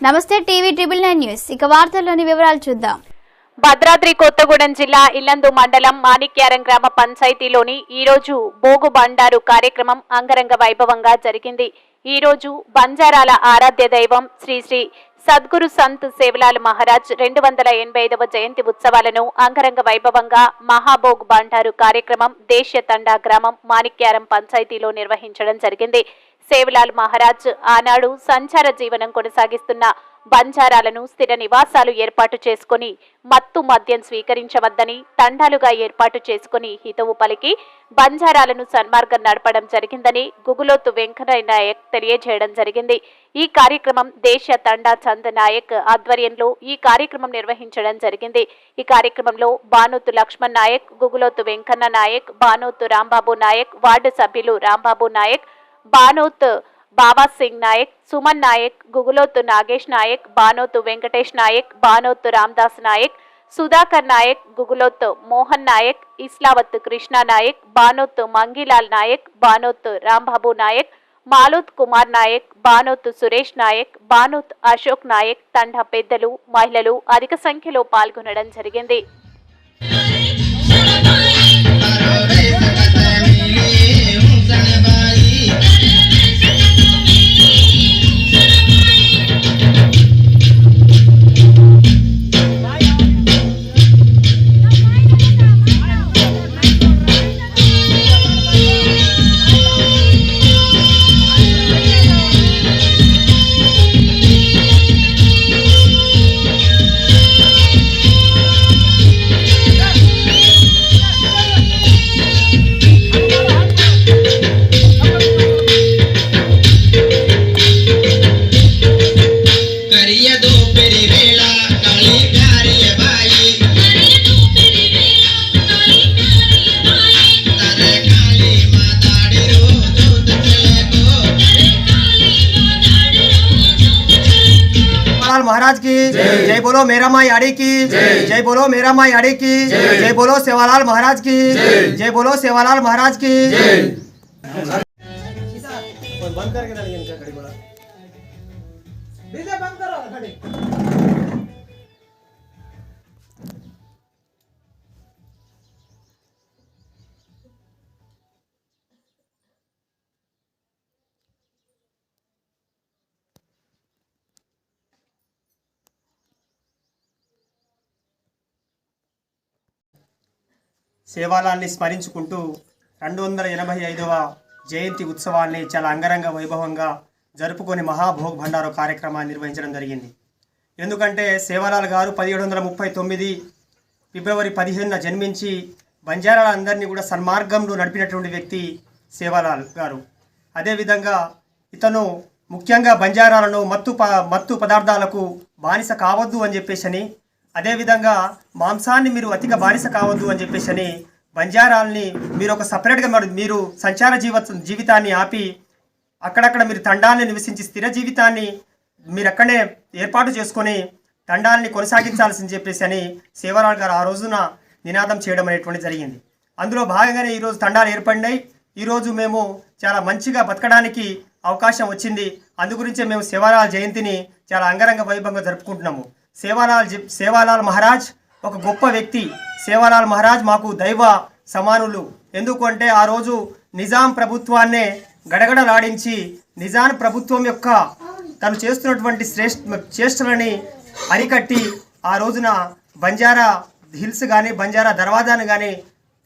నమస్తే TV 999 news ఇక వార్తల్లోని వివరాలు చూద్దాం. భద్రాద్రి కొత్తగూడెం జిల్లా ఇల్లందు మండలం మాణిక్యారం గ్రామ పంచాయతీలోని ఈరోజు బోగు బండారు కార్యక్రమం అంగరంగ వైభవంగా జరిగింది. ఈరోజు బంజారాల ఆరాధ్య దైవం శ్రీ శ్రీ సద్గురు సంత్ సేవలాల్ మహారాజ్ 285వ జయంతి ఉత్సవాలను అంగరంగ వైభవంగా మహాభోగ్ బండారు కార్యక్రమం దేశ తండా గ్రామం మాణిక్యారం పంచాయతీలో నిర్వహించడం జరిగింది. సేవలాల్ మహారాజ్ ఆనాడు సంచార జీవనం కొనసాగిస్తున్న బంజారాలను స్థిర నివాసాలు ఏర్పాటు చేసుకుని మత్తు మద్యం స్వీకరించవద్దని తండాలుగా ఏర్పాటు చేసుకుని హితవు పలికి బంజారాలను సన్మార్గం నడపడం జరిగిందని గుగులోతు వెంకయ్య నాయక్ తెలియజేయడం జరిగింది. ఈ కార్యక్రమం దేశ తండా చంద్ నాయక్ ఆధ్వర్యంలో ఈ కార్యక్రమం నిర్వహించడం జరిగింది. ఈ కార్యక్రమంలో బానోతు లక్ష్మణ్ నాయక్, గుగులోతు వెంకన్న నాయక్, బానోతు రాంబాబు నాయక్, వార్డు సభ్యులు రాంబాబు నాయక్, బానోత్ బాబా సింగ్ నాయక్, సుమన్ నాయక్, గుగులోతు నాగేష్ నాయక్, బానోతు వెంకటేష్ నాయక్, బానోతు రామ్దాస్ నాయక్, సుధాకర్ నాయక్, గుగులోతు మోహన్ నాయక్, ఇస్లావత్ కృష్ణ నాయక్, బానోతు మంగిలాల్ నాయక్, బానోతు రాంబాబు నాయక్, మాలోత్ కుమార్ నాయక్, బానోతు సురేష్ నాయక్, బానోత్ అశోక్ నాయక్, తండా పెద్దలు, మహిళలు అధిక సంఖ్యలో పాల్గొనడం జరిగింది. महाराज की जय बोलो मेरा माई आड़ी की जय बोलो मेरा माई आड़ी की जय बोलो सेवालाल महाराज की जय बोलो सेवालाल महाराज की बंद करके बंद करो घड़ी సేవాలాల్ని స్మరించుకుంటూ 285వ జయంతి ఉత్సవాన్ని చాలా అంగరంగ వైభవంగా జరుపుకొని మహాభోగ్ భండారో కార్యక్రమాన్ని నిర్వహించడం జరిగింది. ఎందుకంటే సేవాలాల్ గారు 1739 ఫిబ్రవరి 15న జన్మించి బంజారాలందరినీ కూడా సన్మార్గంలో నడిపినటువంటి వ్యక్తి సేవాలాల్ గారు. అదేవిధంగా ఇతను ముఖ్యంగా బంజారాలను మత్తు పదార్థాలకు బానిస కావద్దు అని చెప్పేసి, అదేవిధంగా మాంసాన్ని మీరు అతిగా బానిస కావద్దు అని చెప్పేసి బంజారాల్ని మీరు ఒక సపరేట్గా మీరు సంచార జీవితాన్ని ఆపి అక్కడక్కడ మీరు తండాల్ని నివసించి స్థిర జీవితాన్ని మీరు అక్కడనే ఏర్పాటు చేసుకొని తండాల్ని కొనసాగించాల్సింది చెప్పేసి సేవాలాల్ గారు ఆ రోజున నినాదం చేయడం అనేటువంటి జరిగింది. అందులో భాగంగానే ఈరోజు తండాలు ఏర్పడినాయి. ఈరోజు మేము చాలా మంచిగా బతకడానికి అవకాశం వచ్చింది. అందుగురించే మేము సేవాలాల్ జయంతిని చాలా అంగరంగ వైభవంగా జరుపుకుంటున్నాము. సేవాలాల్ మహారాజ్ ఒక గొప్ప వ్యక్తి. సేవాలాల్ మహారాజ్ మాకు దైవ సమానులు. ఎందుకంటే ఆ రోజు నిజాం ప్రభుత్వాన్నే గడగడలాడించి నిజాం ప్రభుత్వం యొక్క తను చేస్తున్నటువంటి చేష్టలని అరికట్టి ఆ రోజున బంజారా హిల్స్ కానీ బంజారా దర్వాజాను కానీ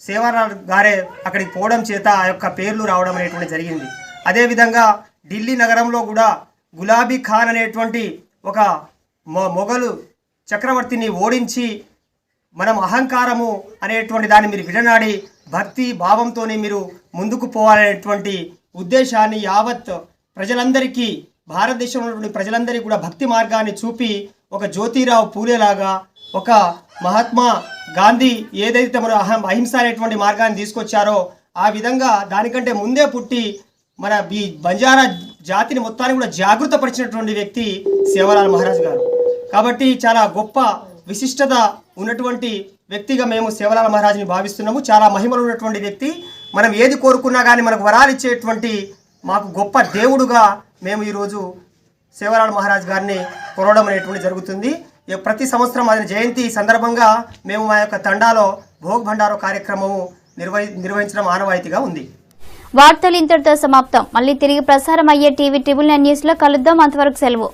సేవాలాల్ గారే అక్కడికి పోవడం చేత ఆ యొక్క పేర్లు రావడం అనేటువంటి జరిగింది. అదేవిధంగా ఢిల్లీ నగరంలో కూడా గులాబీ ఖాన్ అనేటువంటి ఒక మొఘలు చక్రవర్తిని ఓడించి మనం అహంకారము అనేటువంటి దాన్ని మీరు విడనాడి భక్తి భావంతో మీరు ముందుకు పోవాలనేటువంటి ఉద్దేశాన్ని యావత్ ప్రజలందరికీ భారతదేశంలో ఉన్నటువంటి ప్రజలందరికీ కూడా భక్తి మార్గాన్ని చూపి ఒక జ్యోతిరావు పూలేలాగా ఒక మహాత్మా గాంధీ ఏదైతే మన అహింస అనేటువంటి మార్గాన్ని తీసుకొచ్చారో ఆ విధంగా దానికంటే ముందే పుట్టి మన ఈ బంజారా జాతిని మొత్తాన్ని కూడా జాగృతపరిచినటువంటి వ్యక్తి సేవాలాల్ మహారాజ్ గారు. కాబట్టి చాలా గొప్ప విశిష్టత ఉన్నటువంటి వ్యక్తిగా మేము సేవాలాల్ మహారాజ్ని భావిస్తున్నాము. చాలా మహిమలు ఉన్నటువంటి వ్యక్తి. మనం ఏది కోరుకున్నా కానీ మనకు వరాలు ఇచ్చేటువంటి మాకు గొప్ప దేవుడుగా మేము ఈరోజు సేవలాల్ మహారాజ్ గారిని కొలవడం అనేటువంటి జరుగుతుంది. ప్రతి సంవత్సరం ఆయన జయంతి సందర్భంగా మేము మా యొక్క తండాలో భోగ్ భండారో కార్యక్రమము నిర్వహించడం ఆనవాయితీగా ఉంది. వార్తలు ఇంతటితో సమాప్తం. మళ్ళీ తిరిగి ప్రసారం అయ్యే టీవీ 9 న్యూస్ లో కలుద్దాం. అంతవరకు సెలవు.